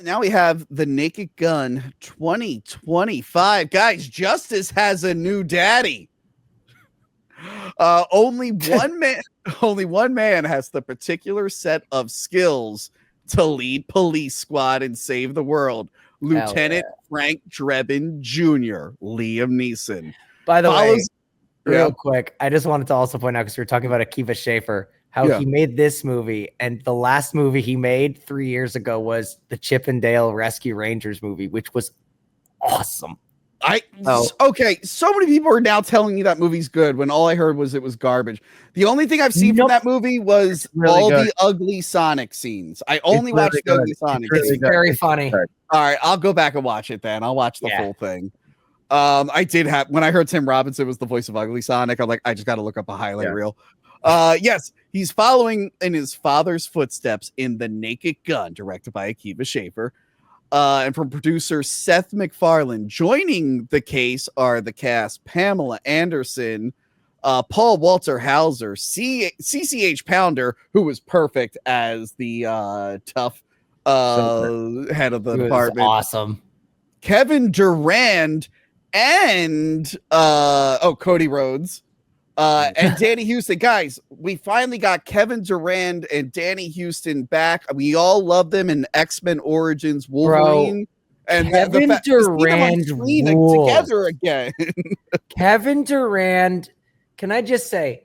Now we have The Naked Gun 2025. Guys, Justice has a new daddy. Only one man only one man has the particular set of skills to lead police squad and save the world. Lieutenant Frank Drebin Jr., Liam Neeson. By the way, Follows real quick, I just wanted to also point out, because we were talking about Akiva Schaffer, how he made this movie, and the last movie he made 3 years ago was the Chip and Dale Rescue Rangers movie, which was awesome. Okay, so many people are now telling me that movie's good when all I heard was it was garbage. The only thing I've seen from that movie was the ugly Sonic scenes. I only watched the ugly Sonic. It's very funny. All right, I'll go back and watch it then. I'll watch the full thing. I did have, when I heard Tim Robinson was the voice of Ugly Sonic, I'm like, I just got to look up a highlight reel. Yes, he's following in his father's footsteps in The Naked Gun, directed by Akiva Schaffer. And from producer Seth MacFarlane. Joining the case are the cast Pamela Anderson, Paul Walter Hauser, CCH Pounder, who was perfect as the tough head of the department. Awesome. Kevin Durand and Cody Rhodes. And Danny Houston. Guys, we finally got Kevin Durand and Danny Houston back. We all love them in X-Men Origins Wolverine. And Kevin Durand together again. Kevin Durand, can I just say,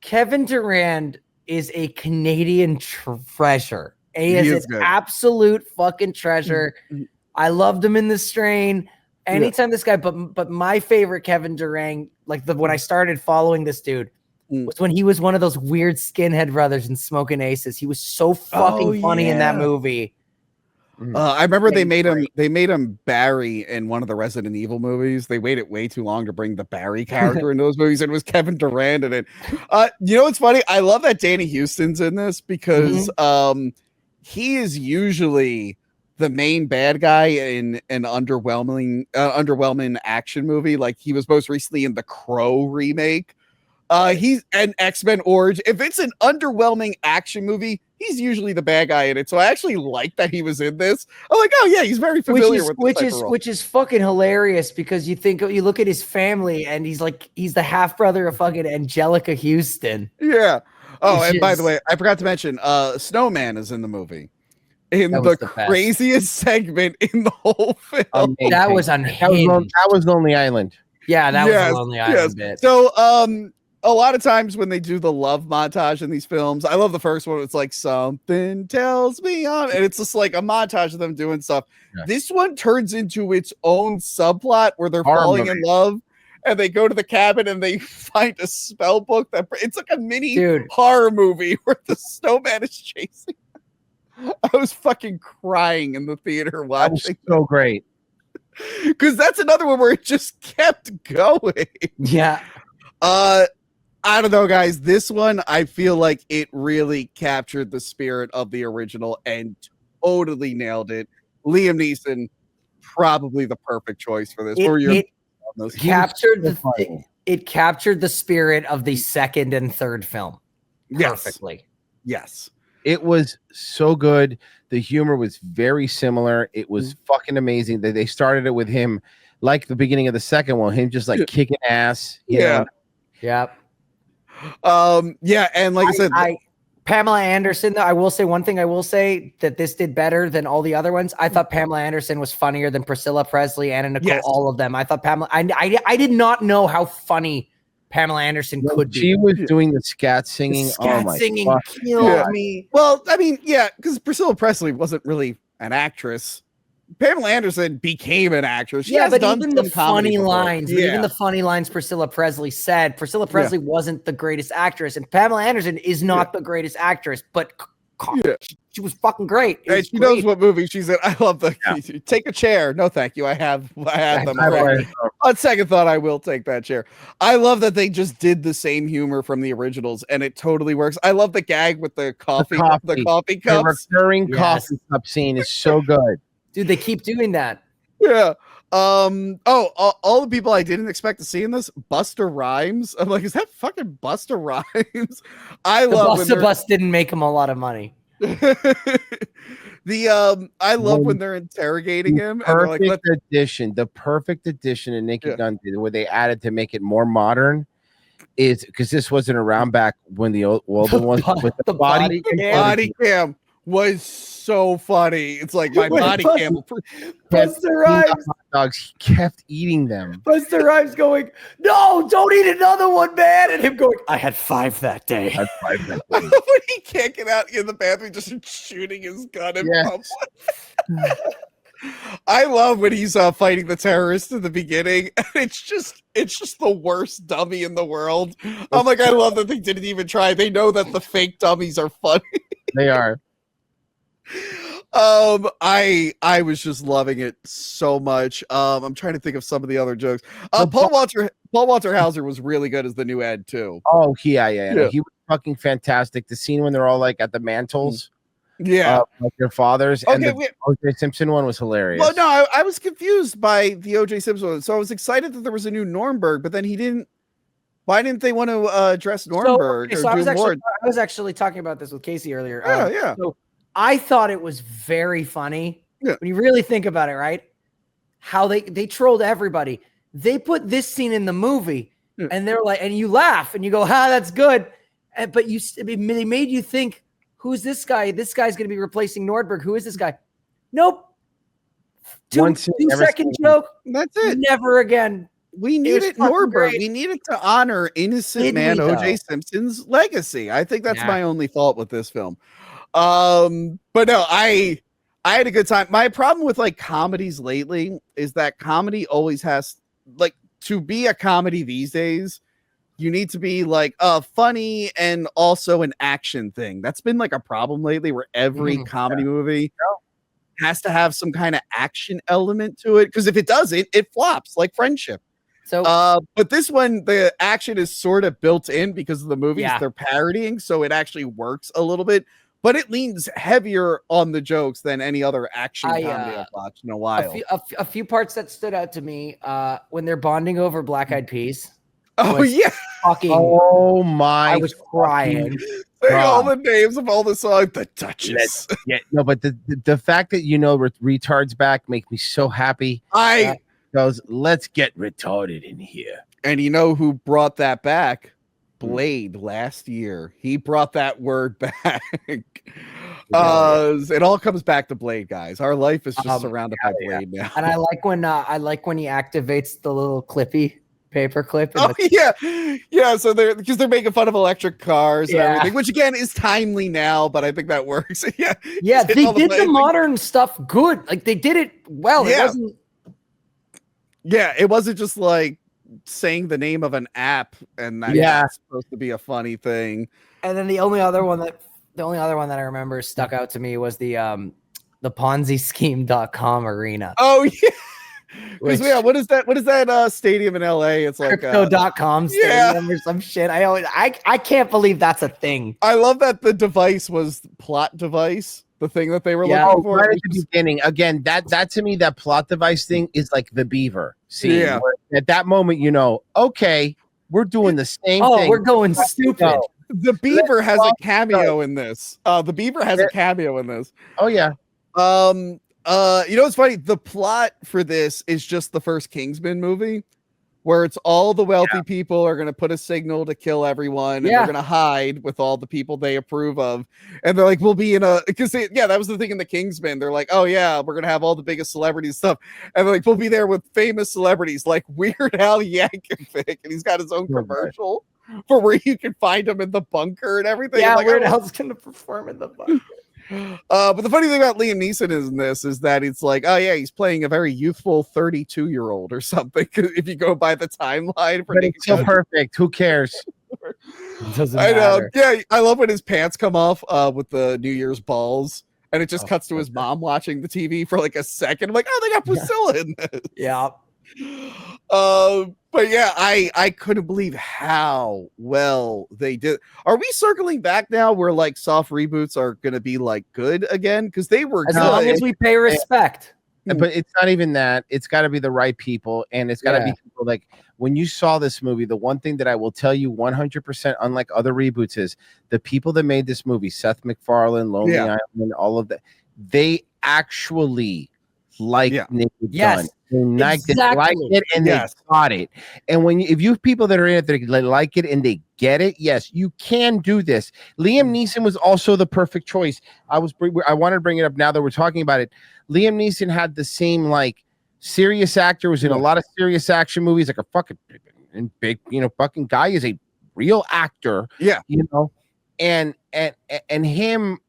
Kevin Durand is a Canadian treasure. He is an absolute fucking treasure. I loved him in The Strain. Anytime this guy, but my favorite Kevin Durand, when I started following this dude, was when he was one of those weird skinhead brothers in Smoking Aces. He was so fucking funny in that movie. I remember they made him Barry in one of the Resident Evil movies. They waited way too long to bring the Barry character in those movies. And it was Kevin Durand in it. You know what's funny? I love that Danny Houston's in this because he is usually the main bad guy in an underwhelming action movie. Like he was most recently in the Crow remake. He's an X-Men Origin. If it's an underwhelming action movie, he's usually the bad guy in it. So I actually like that he was in this. I'm like, oh yeah, he's very familiar which is fucking hilarious, because you look at his family and he's the half brother of fucking Angelica Houston. Yeah. Oh, and by the way, I forgot to mention, Snowman is in the movie. In the craziest segment in the whole film. That was unhinged. That was Lonely Island. Yeah, that was the Lonely Island bit. So, a lot of times when they do the love montage in these films, I love the first one. It's like something tells me on, and it's just like a montage of them doing stuff. Yeah. This one turns into its own subplot where they're falling in love, and they go to the cabin and they find a spell book it's like a mini horror movie where the snowman is chasing. I was fucking crying in the theater watching. That was so great. Because that's another one where it just kept going. Yeah. I don't know, guys. This one, I feel like it really captured the spirit of the original and totally nailed it. Liam Neeson, probably the perfect choice for this. It captured the spirit of the second and third film perfectly. Yes. It was so good. The humor was very similar. It was fucking amazing that they started it with him, like the beginning of the second one, him just like kicking ass. You know? Yep. And like I said, Pamela Anderson, though, I will say one thing. I will say that this did better than all the other ones. I thought Pamela Anderson was funnier than Priscilla Presley, Anna Nicole, all of them. I thought Pamela. I did not know how funny Pamela Anderson could be. She was doing the scat singing. Singing killed me. Well, I mean, because Priscilla Presley wasn't really an actress. Pamela Anderson became an actress. She has done even the funny lines, even the funny lines Priscilla Presley said. Priscilla Presley wasn't the greatest actress, and Pamela Anderson is not the greatest actress, but she was fucking great. And she knows what movie she's in. I love the take a chair. No, thank you. I have them. On second thought, I will take that chair. I love that they just did the same humor from the originals, and it totally works. I love the gag with the coffee cups. The recurring coffee cup scene is so good. Dude, they keep doing that. Yeah. All the people I didn't expect to see in this, Buster Rhymes. I'm like, is that fucking Buster Rhymes? I love the Bus didn't make him a lot of money. I love when they're interrogating him and they're like, the perfect addition in Naked Gun, where they added to make it more modern, is because this wasn't around back when the old one was with the body cam was so funny. It's like my body cam. Buster Rhymes hot dogs, he kept eating them. Buster Rhymes going, "No, don't eat another one, man!" And him going, "I had 5 that day." When he can't get out in the bathroom, just shooting his gun in public. I love when he's fighting the terrorists in the beginning, and it's just the worst dummy in the world. I'm like, I love that they didn't even try. They know that the fake dummies are funny. They are. I was just loving it so much. I'm trying to think of some of the other jokes. Paul Walter Hauser was really good as the new Ed too. Oh yeah. He was fucking fantastic. The scene when they're all like at the mantles, like their fathers. Okay, and the O.J. Simpson one was hilarious. Well, no, I was confused by the O.J. Simpson one, so I was excited that there was a new Nuremberg, but then he didn't. Why didn't they want to address Nuremberg? So I was actually talking about this with Casey earlier. Yeah. So I thought it was very funny when you really think about it, right? How they trolled everybody. They put this scene in the movie, and they're like, and you laugh and you go, that's good. But they made you think, who's this guy? This guy's going to be replacing Nordberg. Who is this guy? Nope. 2-second joke. That's it. Never again. We needed Nordberg. We needed to honor innocent man O.J. Simpson's legacy. I think that's my only fault with this film. But no, I had a good time. My problem with like comedies lately is that comedy always has like to be a comedy these days. You need to be like funny and also an action thing. That's been like a problem lately, where every comedy movie has to have some kind of action element to it. Because if it doesn't, it flops like Friendship. So, but this one, the action is sort of built in because of the movies they're parodying, so it actually works a little bit. But it leans heavier on the jokes than any other action comedy I've watched in a while. A few parts that stood out to me when they're bonding over Black Eyed Peas. Oh yeah! Oh my! I was crying. All the names of all the songs. The Duchess. No, but the fact that retards back makes me so happy. Goes, let's get retarded in here. And you know who brought that back? Blade last year. He brought that word back. It all comes back to Blade, guys. Our life is just surrounded by Blade now. And I like when he activates the little clippy paperclip. Yeah. So they're making fun of electric cars and everything, which again is timely now, but I think that works. Yeah. They did the modern stuff good. Like they did it well. Yeah. It wasn't. Yeah, it wasn't just like saying the name of an app and that's supposed to be a funny thing. And then the only other one that I remember stuck out to me was the ponzischeme.com arena. Oh yeah. Because what is that stadium in LA? It's like crypto.com stadium or some shit. I can't believe that's a thing. I love that the device was plot device. The thing that they were looking for right at the beginning. Again, that to me, that plot device thing is like the Beaver scene. Yeah. At that moment, okay, we're doing the same thing. Oh, we're going stupid. The Beaver has a cameo in this. The Beaver has a cameo in this. Oh yeah. It's funny. The plot for this is just the first Kingsman movie, where it's all the wealthy people are going to put a signal to kill everyone, and they're going to hide with all the people they approve of. And they're like, we'll be in because that was the thing in the Kingsman. They're like, oh yeah, we're going to have all the biggest celebrities stuff. And they're like, we'll be there with famous celebrities like Weird Al Yankovic. And he's got his own commercial for where you can find him in the bunker and everything. Yeah, Weird Al's going to perform in the bunker. But the funny thing about Liam Neeson in this is that it's like, oh yeah, he's playing a very youthful 32-year-old or something. If you go by the timeline, but it's so perfect. Who cares? Doesn't matter. Yeah, I love when his pants come off with the New Year's balls, and it just cuts to his mom watching the TV for like a second. I'm like, oh, they got Priscilla in this. Yeah. But yeah, I couldn't believe how well they did. Are we circling back now where like soft reboots are going to be like good again? Because they were as long as we pay respect. But it's not even that. It's got to be the right people, and it's got to be people like when you saw this movie. The one thing that I will tell you 100%, unlike other reboots, is the people that made this movie, Seth MacFarlane, Lonely Island, all of that. They actually like Naked Gun. Like it and they got it. And if you have people that are in it that like it and they get it, yes, you can do this. Liam Neeson was also the perfect choice. I wanted to bring it up now that we're talking about it. Liam Neeson had the same like serious actor, was in a lot of serious action movies, like a fucking big, fucking guy is a real actor. Yeah. And him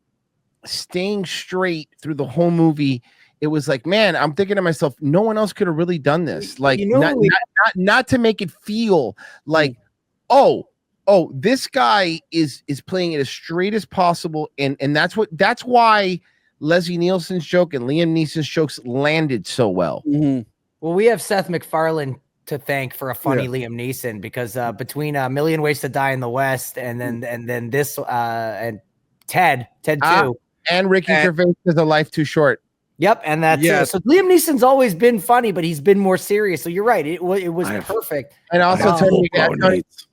staying straight through the whole movie. It was like, man, I'm thinking to myself, no one else could have really done this. Like, not to make it feel like, oh, this guy is playing it as straight as possible, and that's why Leslie Nielsen's joke and Liam Neeson's jokes landed so well. Mm-hmm. Well, we have Seth MacFarlane to thank for a funny Liam Neeson, because between A Million Ways to Die in the West and then this and Ted 2, and Ricky Gervais is A Life Too Short. Yep, and that's so Liam Neeson's always been funny, but he's been more serious. So you're right; it was perfect. And also, Tony,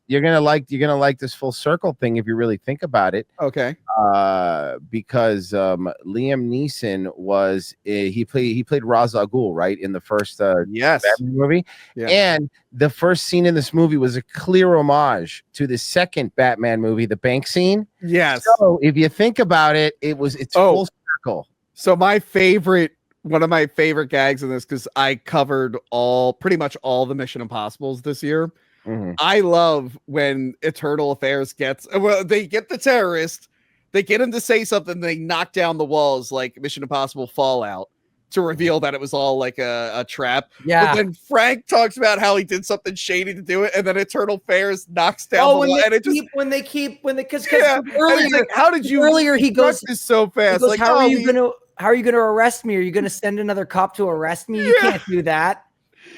you're gonna like this full circle thing if you really think about it. Okay. Because Liam Neeson was he played Ra's al Ghul, right, in the first Batman movie, and the first scene in this movie was a clear homage to the second Batman movie, the bank scene. Yes. So if you think about it, it's full circle. So one of my favorite gags in this, because I covered pretty much all the Mission Impossibles this year. Mm-hmm. I love when Eternal Affairs they get the terrorist, they get him to say something, they knock down the walls like Mission Impossible Fallout to reveal that it was all like a trap. Yeah. But then Frank talks about how he did something shady to do it, and then Eternal Affairs knocks down the wall. Because earlier, like, how did you? Earlier he goes this so fast. Goes, like, how are you gonna arrest me? Are you gonna send another cop to arrest me? You can't do that.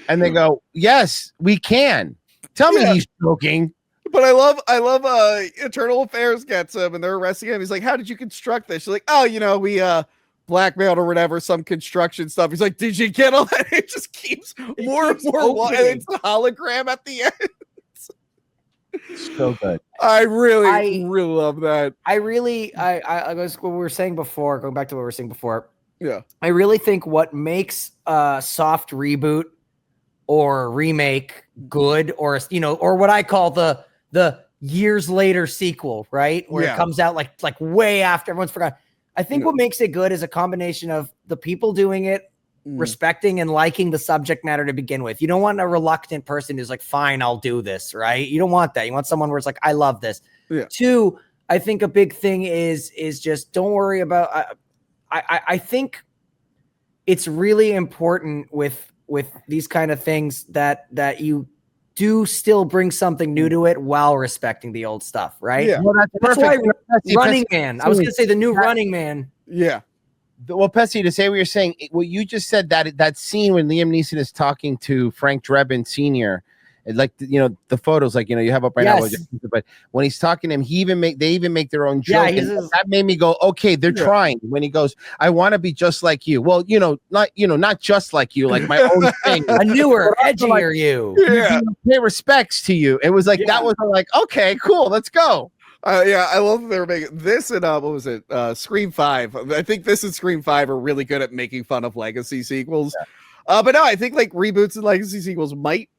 And they go, yes, we can. Tell me he's joking. But I love Eternal Affairs gets him and they're arresting him. He's like, how did you construct this? She's like, oh, we blackmailed or whatever, some construction stuff. He's like, did you get all that? It just keeps more and more, and it's a hologram at the end. So good. I really love that. I was what we were saying before, going back to what we were saying before. Yeah. I really think what makes a soft reboot or remake good, or what I call the years later sequel, right? Where it comes out like way after everyone's forgotten. I think what makes it good is a combination of the people doing it, respecting and liking the subject matter to begin with. You don't want a reluctant person who's like, fine, I'll do this, right? You don't want that. You want someone where it's like, I love this. Yeah. Two, I think a big thing is just don't worry about, I think it's really important with these kind of things that you do still bring something new to it while respecting the old stuff, right? Yeah. Well, that's why Running Man. I was going to say the new Running Man. Yeah. Well, Pessy, to say what you're saying, what you just said, that scene when Liam Neeson is talking to Frank Drebin Sr., like the photos, like you have up right now. But when he's talking to him, they even make their own joke. Yeah, that made me go, okay, they're trying. When he goes, I want to be just like you. Well, not just like you, like my own thing. A newer, edgier you. Yeah, pay respects to you. It was like that was like, okay, cool, let's go. I love that they were making this and what was it? Scream 5. I think this and Scream 5 are really good at making fun of legacy sequels. Yeah. But no, I think like reboots and legacy sequels might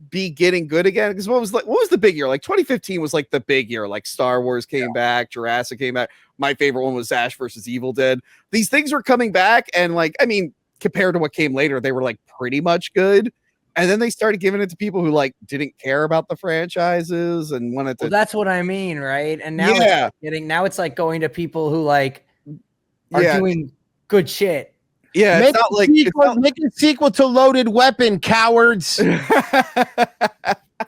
be getting good again, because what was the big year? Like 2015 was like the big year. Like Star Wars came back, Jurassic came back. My favorite one was Ash versus Evil Dead. These things were coming back, and like, I mean, compared to what came later, they were like pretty much good. And then they started giving it to people who like didn't care about the franchises and wanted to. Well, that's what I mean, right? And now it's like going to people who like are doing good shit. Yeah, make a sequel to Loaded Weapon, cowards.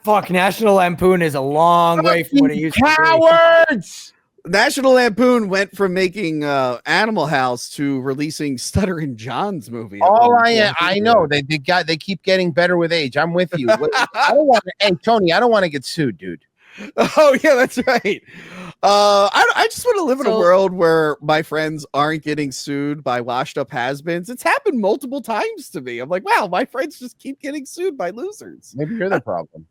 Fuck, National Lampoon is a long way from what it used to be. Cowards! National Lampoon went from making Animal House to releasing Stuttering John's movie. I know they keep getting better with age. I'm with you. Tony, I don't want to get sued, dude. Oh yeah, that's right. I just want to live in a world where my friends aren't getting sued by washed up has-beens. It's happened multiple times to me. I'm like, wow, my friends just keep getting sued by losers. Maybe you're the problem.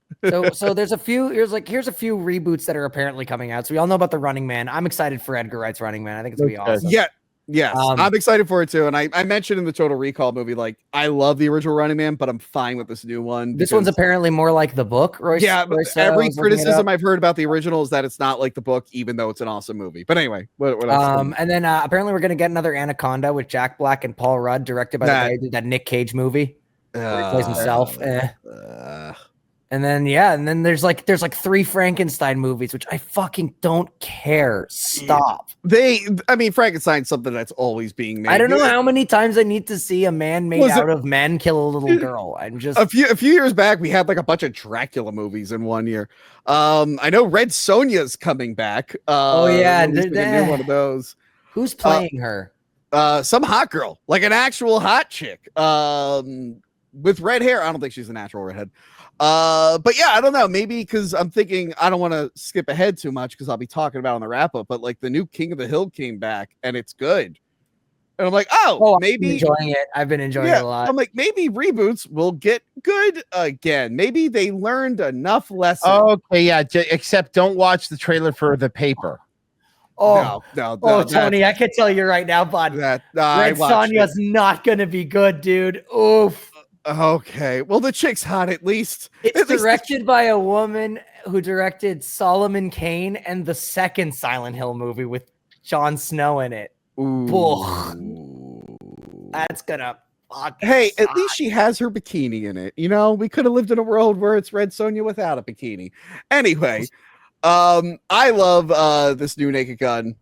So there's a few. Here's a few reboots that are apparently coming out. So we all know about the Running Man. I'm excited for Edgar Wright's Running Man. I think it's gonna be awesome. Yeah. Yes, I'm excited for it too. And I mentioned in the Total Recall movie, like, I love the original Running Man, but I'm fine with this new one. This one's apparently more like the book. Every criticism I've heard about the original is that it's not like the book, even though it's an awesome movie. But anyway, what else? And then apparently we're gonna get another Anaconda with Jack Black and Paul Rudd, directed by the guy who did that Nick Cage movie. Where he plays himself. And then there's like 3 Frankenstein movies, which I fucking don't care. Stop. Frankenstein's something that's always being made. I don't know how many times I need to see a man made out of men kill a little girl. I'm just a few years back we had like a bunch of Dracula movies in one year. I know Red Sonja's coming back. And new one of those. Who's playing her? Some hot girl, like an actual hot chick. With red hair. I don't think she's a natural redhead. But yeah, I don't know. Maybe because I'm thinking I don't want to skip ahead too much because I'll be talking about on the wrap up. But like the new King of the Hill came back and it's good. And I'm like, maybe I've been enjoying it a lot. I'm like, maybe reboots will get good again. Maybe they learned enough lessons. Okay, yeah. Except don't watch the trailer for The Paper. No, Tony, I can tell you right now, bud. Red Sonja's not gonna be good, dude. Oof. Okay, well the chick's hot at least. It's directed by a woman who directed Solomon Kane and the second Silent Hill movie with Jon Snow in it. Ooh. That's gonna suck. At least she has her bikini in it. You know, we could have lived in a world where it's Red Sonja without a bikini. Anyway, I love this new Naked Gun